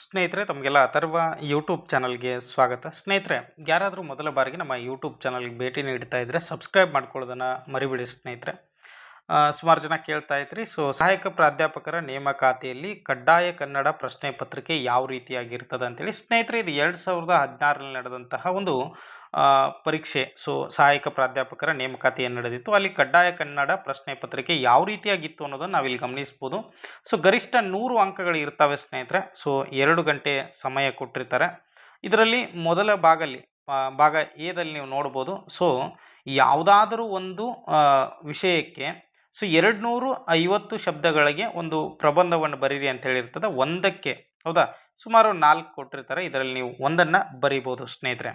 ಸ್ನೇಹಿತರೆ ತಮಗೆಲ್ಲ ಅಥರ್ವ ಯೂಟ್ಯೂಬ್ ಚಾನಲ್ಗೆ ಸ್ವಾಗತ. ಸ್ನೇಹಿತರೆ, ಯಾರಾದರೂ ಮೊದಲ ಬಾರಿಗೆ ನಮ್ಮ ಯೂಟ್ಯೂಬ್ ಚಾನಲ್ಗೆ ಭೇಟಿ ನೀಡ್ತಾ ಇದ್ದರೆ ಸಬ್ಸ್ಕ್ರೈಬ್ ಮಾಡ್ಕೊಳ್ಳೋದನ್ನು ಮರಿಬೇಡಿ ಸ್ನೇಹಿತರೆ. ಸುಮಾರು ಜನ ಕೇಳ್ತಾ ಇದ್ರಿ, ಸಹಾಯಕ ಪ್ರಾಧ್ಯಾಪಕರ ನೇಮಕಾತಿಯಲ್ಲಿ ಕಡ್ಡಾಯ ಕನ್ನಡ ಪ್ರಶ್ನೆ ಪತ್ರಿಕೆ ಯಾವ ರೀತಿಯಾಗಿರ್ತದೆ ಅಂತೇಳಿ. ಸ್ನೇಹಿತರೆ, ಇದು 2016ರಲ್ಲಿ ನಡೆದಂತಹ ಒಂದು ಪರೀಕ್ಷೆ. ಸಹಾಯಕ ಪ್ರಾಧ್ಯಾಪಕರ ನೇಮಕಾತಿ ಏನು ನಡೆದಿತ್ತು, ಅಲ್ಲಿ ಕಡ್ಡಾಯ ಕನ್ನಡ ಪ್ರಶ್ನೆ ಪತ್ರಿಕೆ ಯಾವ ರೀತಿಯಾಗಿತ್ತು ಅನ್ನೋದನ್ನು ನಾವಿಲ್ಲಿ ಗಮನಿಸ್ಬೋದು. ಗರಿಷ್ಠ 100 ಅಂಕಗಳು ಇರ್ತವೆ ಸ್ನೇಹಿತರೆ. 2 ಗಂಟೆ ಸಮಯ ಕೊಟ್ಟಿರ್ತಾರೆ. ಇದರಲ್ಲಿ ಮೊದಲ ಭಾಗ ಎದಲ್ಲಿ ನೀವು ನೋಡ್ಬೋದು. ಯಾವುದಾದರೂ ಒಂದು ವಿಷಯಕ್ಕೆ 250 ಶಬ್ದಗಳಿಗೆ ಒಂದು ಪ್ರಬಂಧವನ್ನು ಬರೀರಿ ಅಂತ ಹೇಳಿರ್ತದೆ. ಒಂದಕ್ಕೆ, ಹೌದಾ, ಸುಮಾರು 4 ಕೊಟ್ಟಿರ್ತಾರೆ. ಇದರಲ್ಲಿ ನೀವು ಒಂದನ್ನು ಬರೀಬೋದು ಸ್ನೇಹಿತರೆ.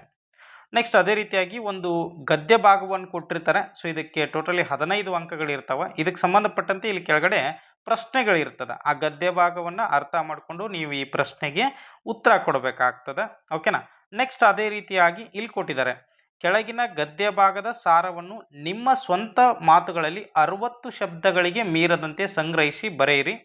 ನೆಕ್ಸ್ಟ್ ಅದೇ ರೀತಿಯಾಗಿ ಒಂದು ಗದ್ಯ ಭಾಗವನ್ನು ಕೊಟ್ಟಿರ್ತಾರೆ. ಇದಕ್ಕೆ ಟೋಟಲಿ 15 ಅಂಕಗಳಿರ್ತವೆ. ಇದಕ್ಕೆ ಸಂಬಂಧಪಟ್ಟಂತೆ ಇಲ್ಲಿ ಕೆಳಗಡೆ ಪ್ರಶ್ನೆಗಳಿರ್ತದೆ. ಆ ಗದ್ಯ ಭಾಗವನ್ನು ಅರ್ಥ ಮಾಡಿಕೊಂಡು ನೀವು ಈ ಪ್ರಶ್ನೆಗೆ ಉತ್ತರ ಕೊಡಬೇಕಾಗ್ತದೆ. ಓಕೆನಾ. ನೆಕ್ಸ್ಟ್ ಅದೇ ರೀತಿಯಾಗಿ ಇಲ್ಲಿ ಕೊಟ್ಟಿದ್ದಾರೆ, ಕೆಳಗಿನ ಗದ್ಯ ಭಾಗದ ಸಾರವನ್ನು ನಿಮ್ಮ ಸ್ವಂತ ಮಾತುಗಳಲ್ಲಿ 60 ಶಬ್ದಗಳಿಗೆ ಮೀರದಂತೆ ಸಂಗ್ರಹಿಸಿ ಬರೆಯಿರಿ.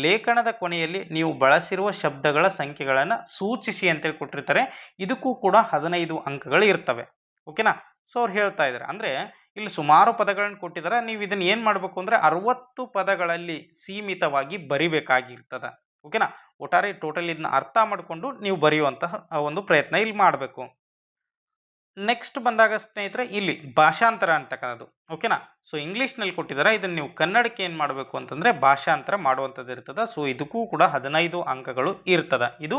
ಲೇಖನದ ಕೊನೆಯಲ್ಲಿ ನೀವು ಬಳಸಿರುವ ಶಬ್ದಗಳ ಸಂಖ್ಯೆಗಳನ್ನು ಸೂಚಿಸಿ ಅಂತೇಳಿ ಕೊಟ್ಟಿರ್ತಾರೆ. ಇದಕ್ಕೂ ಕೂಡ 15 ಅಂಕಗಳು ಇರ್ತವೆ. ಓಕೆನಾ. ಅವ್ರು ಹೇಳ್ತಾ ಇದ್ದಾರೆ, ಅಂದರೆ ಇಲ್ಲಿ ಸುಮಾರು ಪದಗಳನ್ನು ಕೊಟ್ಟಿದ್ದಾರೆ. ನೀವು ಇದನ್ನು ಏನು ಮಾಡಬೇಕು ಅಂದರೆ 60 ಪದಗಳಲ್ಲಿ ಸೀಮಿತವಾಗಿ ಬರಿಬೇಕಾಗಿರ್ತದೆ. ಓಕೆನಾ. ಒಟ್ಟಾರೆ ಟೋಟಲ್ ಇದನ್ನ ಅರ್ಥ ಮಾಡಿಕೊಂಡು ನೀವು ಬರೆಯುವಂತಹ ಒಂದು ಪ್ರಯತ್ನ ಇಲ್ಲಿ ಮಾಡಬೇಕು. ನೆಕ್ಸ್ಟ್ ಬಂದಾಗ ಸ್ನೇಹಿತರೆ, ಇಲ್ಲಿ ಭಾಷಾಂತರ ಅಂತಕ್ಕಂಥದ್ದು. ಓಕೆನಾ. ಇಂಗ್ಲೀಷ್ನಲ್ಲಿ ಕೊಟ್ಟಿದ್ದಾರೆ. ಇದನ್ನು ನೀವು ಕನ್ನಡಕ್ಕೆ ಏನು ಮಾಡಬೇಕು ಅಂತಂದರೆ ಭಾಷಾಂತರ ಮಾಡುವಂಥದ್ದು ಇರ್ತದೆ. ಇದಕ್ಕೂ ಕೂಡ 15 ಅಂಕಗಳು ಇರ್ತದೆ. ಇದು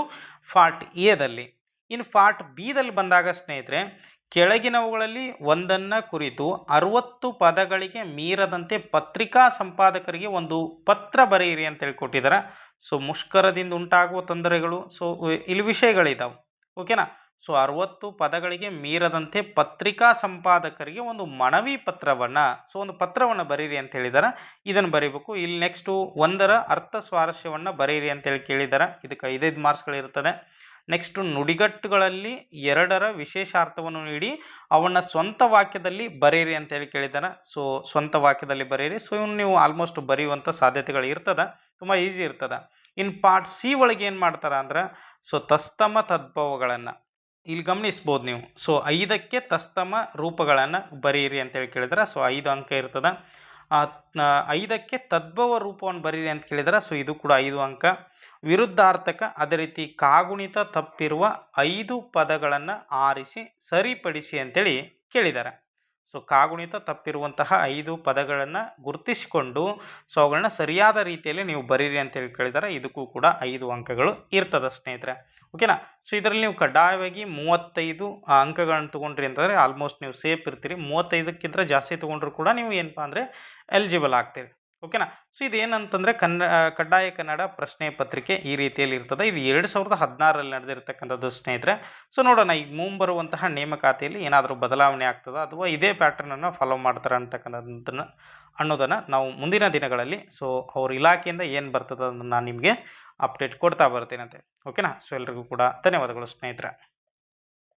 ಪಾರ್ಟ್ ಎದಲ್ಲಿ. ಇನ್ನು ಪಾರ್ಟ್ ಬಿದಲ್ಲಿ ಬಂದಾಗ ಸ್ನೇಹಿತರೆ, ಕೆಳಗಿನವುಗಳಲ್ಲಿ ಒಂದನ್ನು ಕುರಿತು 60 ಪದಗಳಿಗೆ ಮೀರದಂತೆ ಪತ್ರಿಕಾ ಸಂಪಾದಕರಿಗೆ ಒಂದು ಪತ್ರ ಬರೆಯಿರಿ ಅಂತೇಳಿ ಕೊಟ್ಟಿದ್ದಾರೆ. ಮುಷ್ಕರದಿಂದ ಉಂಟಾಗುವ ತೊಂದರೆಗಳು, ಇಲ್ಲಿ ವಿಷಯಗಳಿದ್ದಾವೆ. ಓಕೆನಾ. 60 ಪದಗಳಿಗೆ ಮೀರದಂತೆ ಪತ್ರಿಕಾ ಸಂಪಾದಕರಿಗೆ ಒಂದು ಮನವಿ ಪತ್ರವನ್ನು ಒಂದು ಪತ್ರವನ್ನು ಬರೀರಿ ಅಂತ ಹೇಳಿದ್ದಾರೆ. ಇದನ್ನು ಬರೀಬೇಕು. ಇಲ್ಲಿ ನೆಕ್ಸ್ಟು ಒಂದರ ಅರ್ಥ ಸ್ವಾರಸ್ಯವನ್ನು ಬರೀರಿ ಅಂತೇಳಿ ಕೇಳಿದ್ದಾರೆ. ಇದಕ್ಕೆ 5 ಮಾರ್ಕ್ಸ್ಗಳಿರ್ತದೆ. ನೆಕ್ಸ್ಟು ನುಡಿಗಟ್ಟುಗಳಲ್ಲಿ 2ರ ವಿಶೇಷಾರ್ಥವನ್ನು ನೀಡಿ ಅವನ್ನು ಸ್ವಂತ ವಾಕ್ಯದಲ್ಲಿ ಬರೀರಿ ಅಂತೇಳಿ ಕೇಳಿದ್ದಾರೆ. ಸ್ವಂತ ವಾಕ್ಯದಲ್ಲಿ ಬರೀರಿ. ಇನ್ನು ನೀವು ಆಲ್ಮೋಸ್ಟ್ ಬರೆಯುವಂಥ ಸಾಧ್ಯತೆಗಳು ಇರ್ತದೆ. ತುಂಬ ಈಸಿ ಇರ್ತದೆ. ಇನ್ನು ಪಾರ್ಟ್ ಸಿ ಒಳಗೆ ಏನು ಮಾಡ್ತಾರೆ ಅಂದ್ರೆ, ತಸ್ತಮ ತದ್ಭವಗಳನ್ನು ಇಲ್ಲಿ ಗಮನಿಸ್ಬೋದು ನೀವು. 5ಕ್ಕೆ ತಸ್ತಮ ರೂಪಗಳನ್ನು ಬರೀರಿ ಅಂತೇಳಿ ಕೇಳಿದ್ರೆ 5 ಅಂಕ ಇರ್ತದೆ. 5ಕ್ಕೆ ತದ್ಭವ ರೂಪವನ್ನು ಬರೀರಿ ಅಂತ ಕೇಳಿದ್ರೆ ಇದು ಕೂಡ 5 ಅಂಕ. ವಿರುದ್ಧಾರ್ಥಕ, ಅದೇ ರೀತಿ ಕಾಗುಣಿತ ತಪ್ಪಿರುವ 5 ಪದಗಳನ್ನು ಆರಿಸಿ ಸರಿಪಡಿಸಿ ಅಂತೇಳಿ ಕೇಳಿದ್ದಾರೆ. ಕಾಗುಣಿತ ತಪ್ಪಿರುವಂತಹ 5 ಪದಗಳನ್ನು ಗುರುತಿಸಿಕೊಂಡು ಅವುಗಳನ್ನ ಸರಿಯಾದ ರೀತಿಯಲ್ಲಿ ನೀವು ಬರೀರಿ ಅಂತೇಳಿ ಕೇಳಿದ್ದಾರೆ. ಇದಕ್ಕೂ ಕೂಡ 5 ಅಂಕಗಳು ಇರ್ತದೆ ಸ್ನೇಹಿತರೆ. ಓಕೆನಾ. ಇದರಲ್ಲಿ ನೀವು ಕಡ್ಡಾಯವಾಗಿ 35 ಅಂಕಗಳನ್ನು ತೊಗೊಂಡ್ರಿ ಅಂತಂದರೆ ಆಲ್ಮೋಸ್ಟ್ ನೀವು ಸೇಫ್ ಇರ್ತೀರಿ. 35ಕ್ಕಿಂತ ಜಾಸ್ತಿ ತೊಗೊಂಡ್ರು ಕೂಡ ನೀವು ಏನಪ್ಪ ಅಂದರೆ ಎಲಿಜಿಬಲ್ ಆಗ್ತೀರಿ. ಓಕೆನಾ. ಇದೇನಂತಂದರೆ ಕಡ್ಡಾಯ ಕನ್ನಡ ಪ್ರಶ್ನೆ ಪತ್ರಿಕೆ ಈ ರೀತಿಯಲ್ಲಿ ಇರ್ತದೆ. ಇದು 2016ರಲ್ಲಿ ನಡೆದಿರ್ತಕ್ಕಂಥದ್ದು ಸ್ನೇಹಿತರೆ. ನೋಡೋಣ ಈಗ ಮುಂಬರುವಂತಹ ನೇಮಕಾತಿಯಲ್ಲಿ ಏನಾದರೂ ಬದಲಾವಣೆ ಆಗ್ತದೆ ಅಥವಾ ಇದೇ ಪ್ಯಾಟರ್ನನ್ನು ಫಾಲೋ ಮಾಡ್ತಾರೆ ಅನ್ನೋದನ್ನು ನಾವು ಮುಂದಿನ ದಿನಗಳಲ್ಲಿ ಅವ್ರ ಇಲಾಖೆಯಿಂದ ಏನು ಬರ್ತದೆ ಅದನ್ನು ನಾನು ನಿಮಗೆ ಅಪ್ಡೇಟ್ ಕೊಡ್ತಾ ಬರ್ತೀನಂತೆ. ಓಕೆನಾ. ಎಲ್ರಿಗೂ ಕೂಡ ಧನ್ಯವಾದಗಳು ಸ್ನೇಹಿತರೆ.